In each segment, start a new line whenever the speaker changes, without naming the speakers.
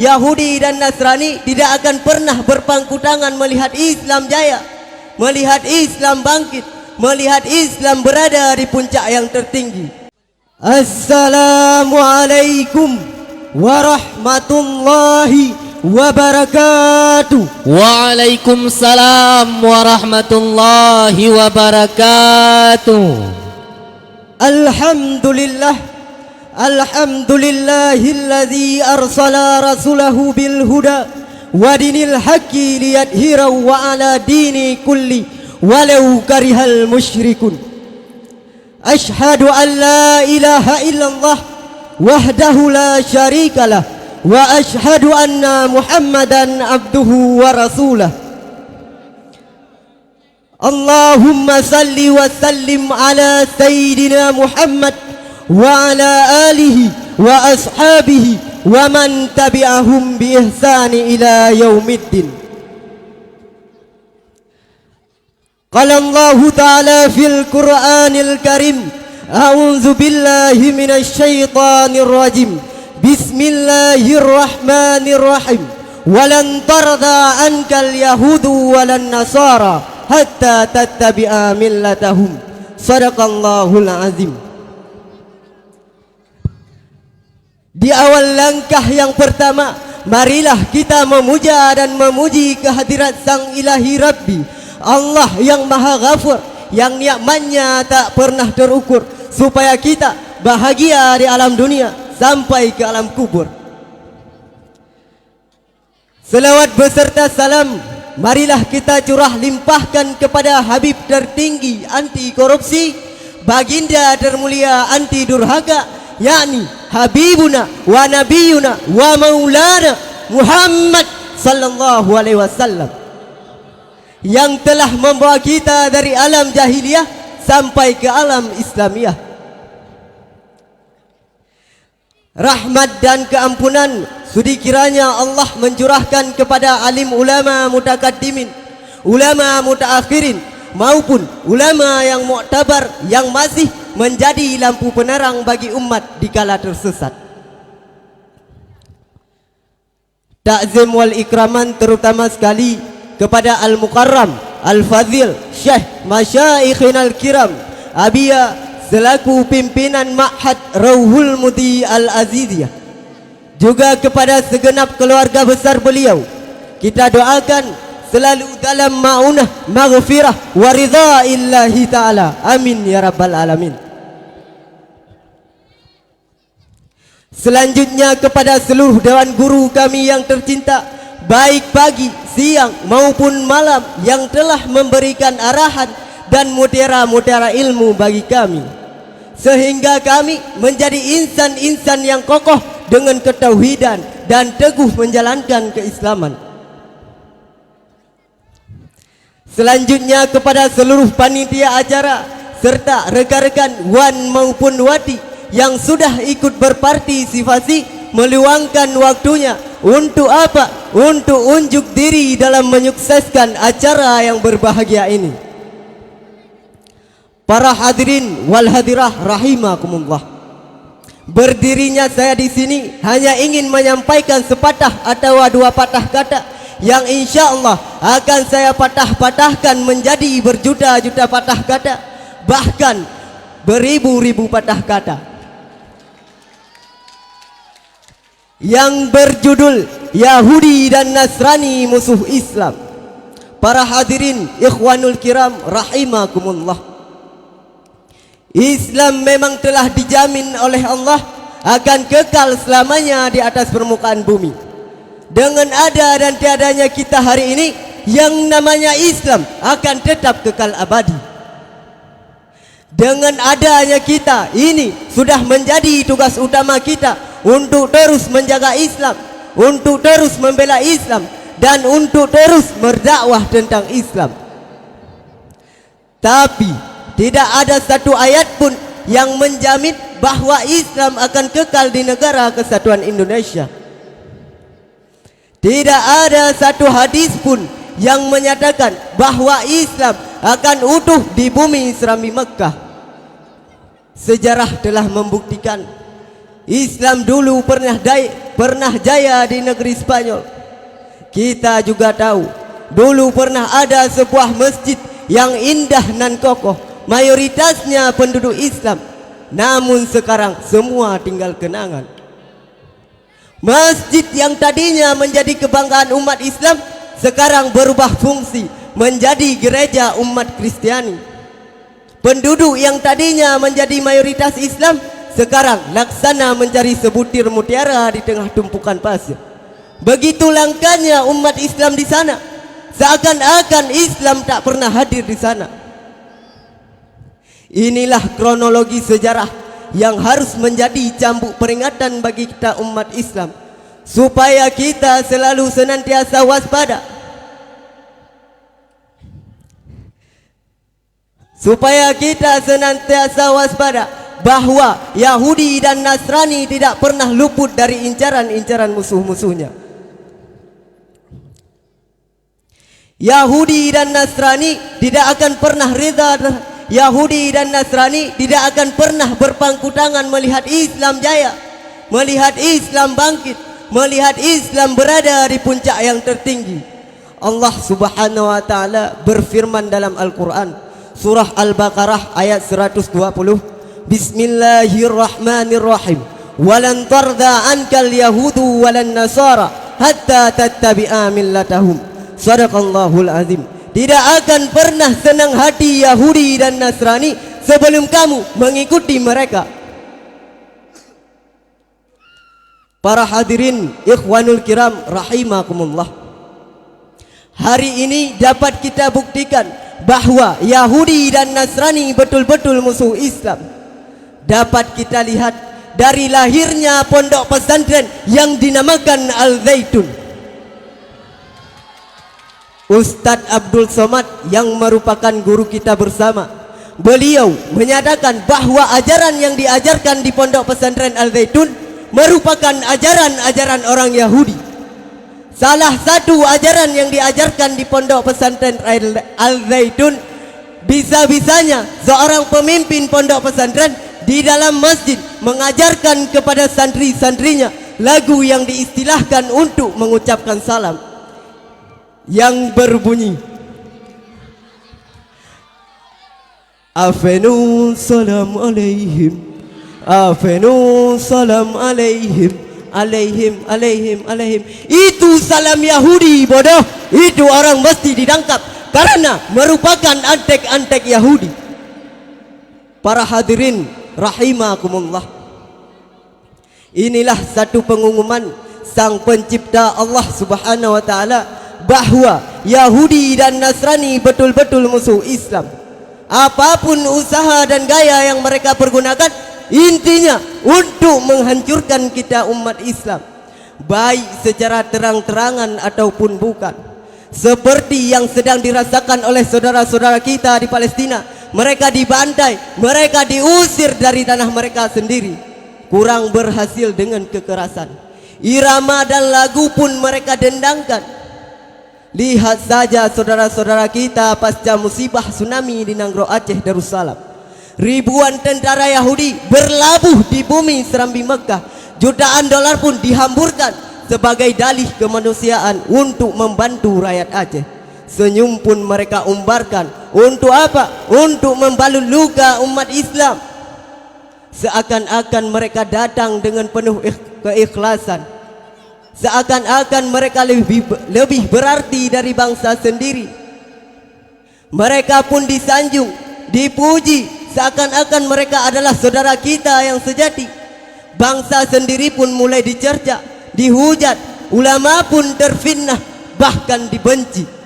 Yahudi dan Nasrani tidak akan pernah berpangku tangan melihat Islam jaya, melihat Islam bangkit, melihat Islam berada di puncak yang tertinggi. Assalamualaikum warahmatullahi wabarakatuh.
Waalaikumsalam warahmatullahi wabarakatuh.
Alhamdulillah, alhamdulillahilladzi arsala rasulahu bil huda wa dinil haqqi liyadhhirahu wa ala dini kulli walau karihal musyrikun. Ashhadu an la ilaha illallah wahdahu la syarikalah wa ashhadu anna Muhammadan abduhu wa rasulah. Allahumma salli wa sallim ala sayyidina Muhammad wa ala alihi wa ashabihi wa man tabi'ahum bi ihsani ila yaumiddin. Qala Allahu ta'ala fil Qur'anil Karim, a'udzu billahi minasy syaithanir rajim. Bismillahirrahmanirrahim. Walan tarda ankal yahudu walan nasara hatta tattabi'a millatahum. Shadaqallahul azim. Di awal langkah yang pertama, marilah kita memuja dan memuji kehadirat Sang Ilahi Rabbi, Allah yang Maha Ghafur, yang nikmatnya tak pernah terukur, supaya kita bahagia di alam dunia sampai ke alam kubur. Selawat beserta salam marilah kita curah limpahkan kepada Habib tertinggi anti korupsi, baginda termulia anti durhaka, yakni Habibuna wa Nabiyuna wa Maulana Muhammad sallallahu alaihi wasallam, yang telah membawa kita dari alam jahiliyah sampai ke alam Islamiyah. Rahmat dan keampunan sudi kiranya Allah mencurahkan kepada alim ulama mutakaddimin, ulama mutaakhirin, maupun ulama yang muktabar yang masih menjadi lampu penerang bagi umat di kala tersesat. Takzim wal ikraman terutama sekali kepada Al-Mukarram Al-Fadhil Syekh Masyayikhinal Kiram Abia selaku pimpinan Ma'had Rauhul Muti Al-Aziziyah, juga kepada segenap keluarga besar beliau. Kita doakan selalu dalam ma'unah, maghfirah, wa ridha illahi ta'ala. Amin ya rabbal alamin. Selanjutnya kepada seluruh dewan guru kami yang tercinta, baik pagi, siang maupun malam, yang telah memberikan arahan dan mutiara-mutiara ilmu bagi kami, sehingga kami menjadi insan-insan yang kokoh dengan ketauhidan dan teguh menjalankan keislaman. Selanjutnya kepada seluruh panitia acara serta rekan-rekan wan maupun wati yang sudah ikut berpartisipasi meluangkan waktunya untuk apa? Untuk unjuk diri dalam menyukseskan acara yang berbahagia ini. Para hadirin wal hadirah rahimakumullah. Berdirinya saya di sini hanya ingin menyampaikan sepatah atau dua patah kata yang insya Allah akan saya patah-patahkan menjadi berjuta-juta patah kata, bahkan beribu-ribu patah kata, yang berjudul Yahudi dan Nasrani musuh Islam. Para hadirin ikhwanul kiram rahimakumullah, Islam memang telah dijamin oleh Allah akan kekal selamanya di atas permukaan bumi. Dengan ada dan tiadanya kita hari ini, yang namanya Islam akan tetap kekal abadi. Dengan adanya kita ini sudah menjadi tugas utama kita untuk terus menjaga Islam, untuk terus membela Islam, dan untuk terus berdakwah tentang Islam. Tapi tidak ada satu ayat pun yang menjamin bahwa Islam akan kekal di negara kesatuan Indonesia. Tidak ada satu hadis pun yang menyatakan bahwa Islam akan utuh di bumi serambi Mekah. Sejarah telah membuktikan Islam dulu pernah jaya di negeri Spanyol. Kita juga tahu dulu pernah ada sebuah masjid yang indah nan kokoh, mayoritasnya penduduk Islam. Namun sekarang semua tinggal kenangan. Masjid yang tadinya menjadi kebanggaan umat Islam sekarang berubah fungsi menjadi gereja umat Kristiani. Penduduk yang tadinya menjadi mayoritas Islam sekarang laksana mencari sebutir mutiara di tengah tumpukan pasir. Begitu langkahnya umat Islam di sana, seakan-akan Islam tak pernah hadir di sana. Inilah kronologi sejarah yang harus menjadi cambuk peringatan bagi kita umat Islam, supaya kita selalu senantiasa waspada, bahwa Yahudi dan Nasrani tidak pernah luput dari incaran-incaran musuh-musuhnya. Yahudi dan Nasrani tidak akan pernah rida. Yahudi dan Nasrani tidak akan pernah berpangku tangan melihat Islam jaya, melihat Islam bangkit, melihat Islam berada di puncak yang tertinggi. Allah Subhanahu wa taala berfirman dalam Al-Qur'an, surah Al-Baqarah ayat 120, Bismillahirrahmanirrahim. Walan tarda ankal yahudu walan nasara hatta tattabi'a millatahum. Sadaqallahul azim. Tidak akan pernah senang hati Yahudi dan Nasrani sebelum kamu mengikuti mereka. Para hadirin ikhwanul kiram rahimakumullah, hari ini dapat kita buktikan bahwa Yahudi dan Nasrani betul-betul musuh Islam. Dapat kita lihat dari lahirnya pondok pesantren yang dinamakan Al-Zaitun. Ustadz Abdul Somad yang merupakan guru kita bersama, beliau menyatakan bahwa ajaran yang diajarkan di pondok pesantren Al-Zaitun merupakan ajaran-ajaran orang Yahudi. Salah satu ajaran yang diajarkan di pondok pesantren Al-Zaitun, bisa-bisanya seorang pemimpin pondok pesantren di dalam masjid mengajarkan kepada santri-santrinya lagu yang diistilahkan untuk mengucapkan salam, yang berbunyi, Afenu salam alaihim, Afenu salam alaihim, alaihim, alaihim, alaihim. Itu salam Yahudi bodoh. Itu orang mesti ditangkap karena merupakan antek-antek Yahudi. Para hadirin rahimakumullah, inilah satu pengumuman Sang Pencipta Allah Subhanahu wa taala bahwa Yahudi dan Nasrani betul-betul musuh Islam. Apapun usaha dan gaya yang mereka pergunakan, intinya untuk menghancurkan kita umat Islam, baik secara terang-terangan ataupun bukan. Seperti yang sedang dirasakan oleh saudara-saudara kita di Palestina. Mereka dibantai, mereka diusir dari tanah mereka sendiri. Kurang berhasil dengan kekerasan. Irama dan lagu pun mereka dendangkan. Lihat saja saudara-saudara kita pasca musibah tsunami di Nanggro Aceh Darussalam. Ribuan tentara Yahudi berlabuh di bumi serambi Mekah. Jutaan dolar pun dihamburkan sebagai dalih kemanusiaan untuk membantu rakyat Aceh. Senyum pun mereka umbarkan. Untuk apa? Untuk membalut luka umat Islam. Seakan-akan mereka datang dengan penuh keikhlasan. Seakan-akan mereka lebih berarti dari bangsa sendiri. Mereka pun disanjung, dipuji, seakan-akan mereka adalah saudara kita yang sejati. Bangsa sendiri pun mulai dicerca, dihujat, ulama pun terfitnah, bahkan dibenci.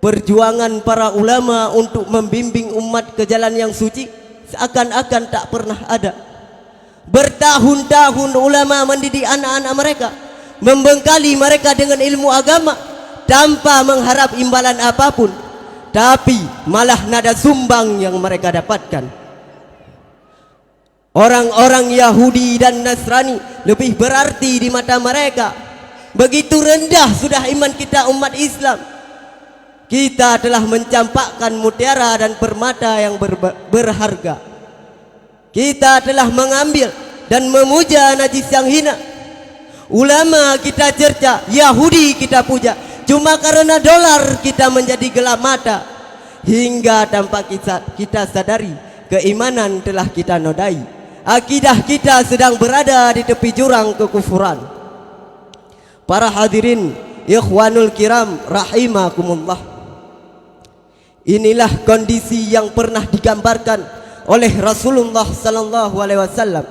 Perjuangan para ulama untuk membimbing umat ke jalan yang suci seakan-akan tak pernah ada. Bertahun-tahun ulama mendidik anak-anak mereka, membekali mereka dengan ilmu agama tanpa mengharap imbalan apapun, tapi malah nada sumbang yang mereka dapatkan. Orang-orang Yahudi dan Nasrani lebih berarti di mata mereka. Begitu rendah sudah iman kita umat Islam. Kita telah mencampakkan mutiara dan permata yang berharga. Kita telah mengambil dan memuja najis yang hina. Ulama kita cerca, Yahudi kita puja. Cuma karena dolar kita menjadi gelap mata. Hingga tanpa kita sadari, keimanan telah kita nodai. Akidah kita sedang berada di tepi jurang kekufuran. Para hadirin, ikhwanul kiram, rahimakumullah. Inilah kondisi yang pernah digambarkan oleh Rasulullah sallallahu alaihi wasallam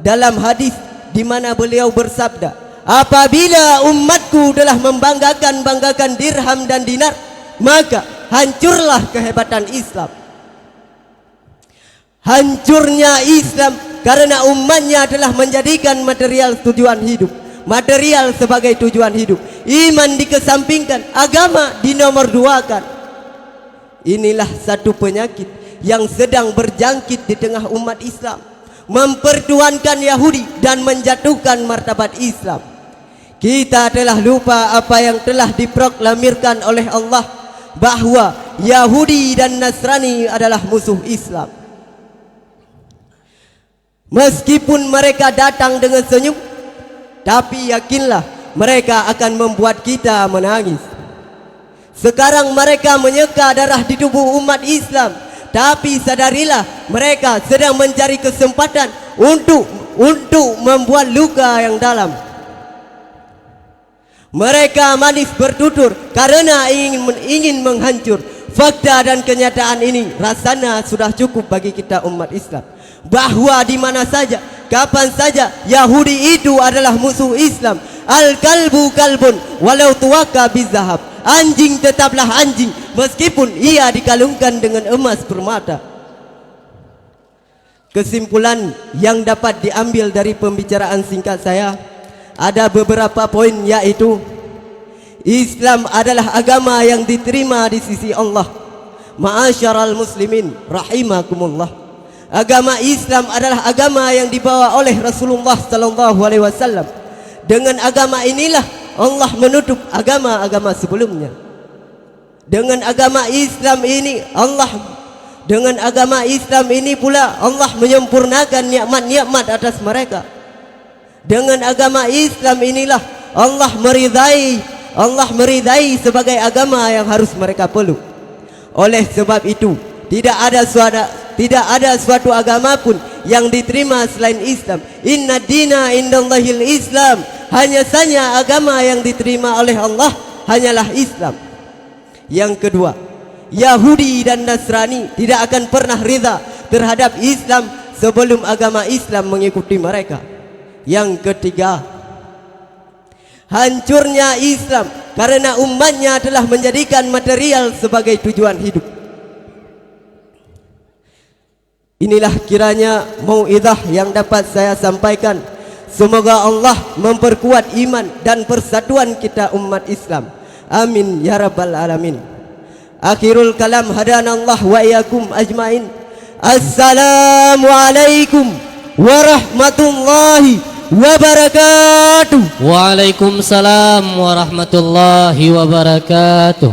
dalam hadis di mana beliau bersabda, apabila umatku telah membanggakan dirham dan dinar, maka hancurlah kehebatan Islam. Hancurnya Islam karena umatnya telah menjadikan material tujuan hidup, material sebagai tujuan hidup, iman dikesampingkan, agama dinomorduakan. Inilah satu penyakit yang sedang berjangkit di tengah umat Islam, mempertuankan Yahudi dan menjatuhkan martabat Islam. Kita telah lupa apa yang telah diproklamirkan oleh Allah, bahwa Yahudi dan Nasrani adalah musuh Islam. Meskipun mereka datang dengan senyum, tapi yakinlah mereka akan membuat kita menangis. Sekarang mereka menyeka darah di tubuh umat Islam, tapi sadarilah mereka sedang mencari kesempatan untuk membuat luka yang dalam. Mereka manis bertutur karena ingin menghancur. Fakta dan kenyataan ini rasanya sudah cukup bagi kita umat Islam, bahwa di mana saja, kapan saja, Yahudi itu adalah musuh Islam. Al-kalbu kalbun walau tuwaka bizahab. Anjing tetaplah anjing meskipun ia dikalungkan dengan emas permata. Kesimpulan yang dapat diambil dari pembicaraan singkat saya ada beberapa poin, yaitu Islam adalah agama yang diterima di sisi Allah. Ma'asyaral muslimin rahimakumullah. Agama Islam adalah agama yang dibawa oleh Rasulullah sallallahu alaihi wasallam. Dengan agama inilah Allah menutup agama-agama sebelumnya. Dengan agama Islam ini pula Allah menyempurnakan nikmat-nikmat atas mereka. Dengan agama Islam inilah Allah meridai sebagai agama yang harus mereka peluk. Oleh sebab itu, tidak ada suatu agama pun yang diterima selain Islam. Inna dina indallahil Islam. Hanya saja agama yang diterima oleh Allah hanyalah Islam. Yang kedua, Yahudi dan Nasrani tidak akan pernah ridha terhadap Islam sebelum agama Islam mengikuti mereka. Yang ketiga, hancurnya Islam karena umatnya telah menjadikan material sebagai tujuan hidup. Inilah kiranya mau'izah yang dapat saya sampaikan. Semoga Allah memperkuat iman dan persatuan kita umat Islam. Amin ya rabbal alamin. Akhirul kalam, hadanallah wa iyyakum ajmain. Assalamualaikum warahmatullahi wabarakatuh.
Waalaikumsalam warahmatullahi wabarakatuh.